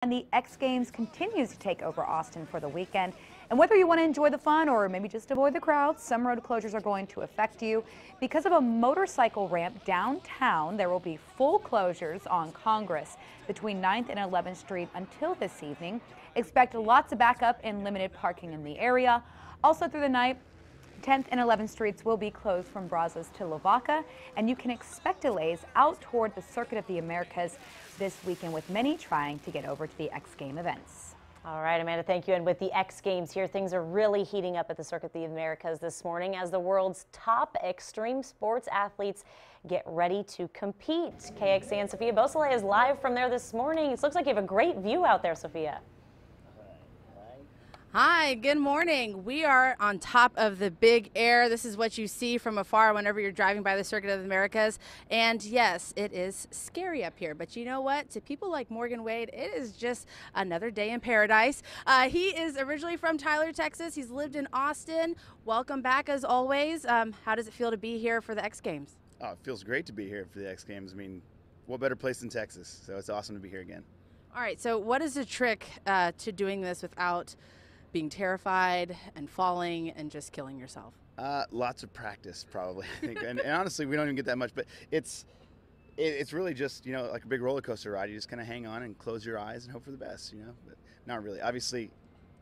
And the X Games continues to take over Austin for the weekend. And whether you want to enjoy the fun or maybe just avoid the crowds, some road closures are going to affect you. Because of a motorcycle ramp downtown, there will be full closures on Congress between 9th and 11th Street until this evening. Expect lots of backup and limited parking in the area. Also through the night, 10th and 11th Streets will be closed from Brazos to Lavaca, and you can expect delays out toward the Circuit of the Americas this weekend, with many trying to get over to the X Game events. All right, Amanda, thank you. And with the X Games here, things are really heating up at the Circuit of the Americas this morning as the world's top extreme sports athletes get ready to compete. KXAN Sophia Beausoleil is live from there this morning. It looks like you have a great view out there, Sophia. Hi, good morning. We are on top of the Big Air. This is what you see from afar whenever you're driving by the Circuit of the Americas. And yes, it is scary up here, but you know what? To people like Morgan Wade, it is just another day in paradise. He is originally from Tyler, Texas. He's lived in Austin. Welcome back as always. How does it feel to be here for the X Games? Oh, it feels great to be here for the X Games. I mean, what better place than Texas? So it's awesome to be here again. All right, so what is the trick to doing this without being terrified and falling and just killing yourself? Lots of practice, probably. I think, and honestly, we don't even get that much. But it's really just, like a big roller coaster ride. You just kind of hang on and close your eyes and hope for the best. But not really. Obviously,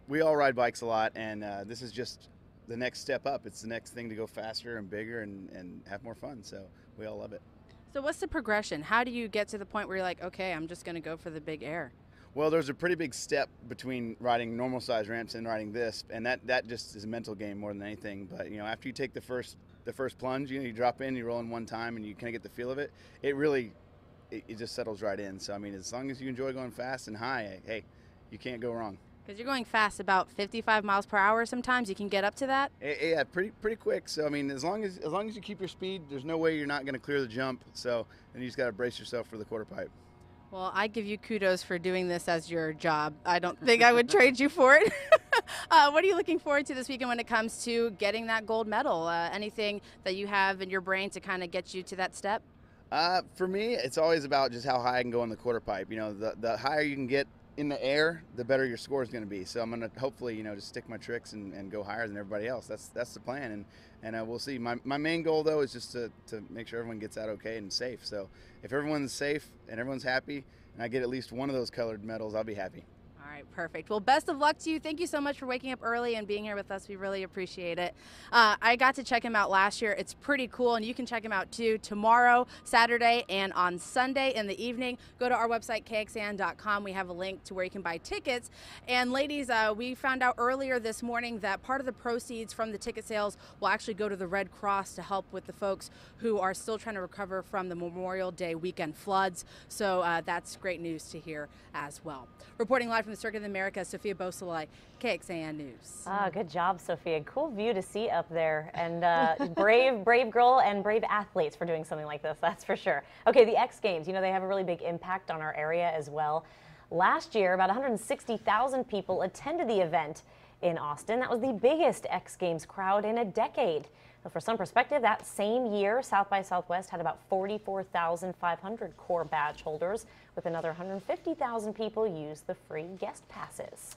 we all ride bikes a lot, and this is just the next step up. It's the next thing to go faster and bigger and have more fun. So we all love it. So what's the progression? How do you get to the point where you're like, okay, I'm just going to go for the Big Air? Well, there's a pretty big step between riding normal size ramps and riding this, and that just is a mental game more than anything. But after you take the first plunge, you drop in, you roll in one time, and you kind of get the feel of it. It just settles right in. So I mean, as long as you enjoy going fast and high, hey, you can't go wrong. Because you're going fast, about 55 miles per hour. Sometimes you can get up to that. Yeah, pretty quick. So I mean, as long as you keep your speed, there's no way you're not going to clear the jump. So then you just got to brace yourself for the quarter pipe. Well, I give you kudos for doing this as your job. I don't think I would trade you for it. What are you looking forward to this weekend when it comes to getting that gold medal? Anything that you have in your brain to kind of get you to that step? For me, it's always about just how high I can go in the quarter pipe. The higher you can get in the air, the better your score is going to be. So I'm going to hopefully, just stick my tricks and go higher than everybody else. That's the plan, and we'll see. My main goal though is just to make sure everyone gets out okay and safe. So if everyone's safe and everyone's happy, and I get at least one of those colored medals, I'll be happy. All right, perfect. Well, best of luck to you. Thank you so much for waking up early and being here with us. We really appreciate it. I got to check him out last year. It's pretty cool, and you can check him out too tomorrow, Saturday, and on Sunday in the evening. Go to our website, kxan.com. We have a link to where you can buy tickets. And ladies, we found out earlier this morning that part of the proceeds from the ticket sales will actually go to the Red Cross to help with the folks who are still trying to recover from the Memorial Day weekend floods. So that's great news to hear as well. Reporting live from the Circuit of the Americas, Sophia Beausoleil, KXAN News. Good job, Sophia. Cool view to see up there. And brave girl and brave athletes for doing something like this, that's for sure. Okay, the X Games, they have a really big impact on our area as well. Last year, about 160,000 people attended the event in Austin. That was the biggest X Games crowd in a decade. For some perspective, that same year, South by Southwest had about 44,500 core badge holders, with another 150,000 people use the free guest passes.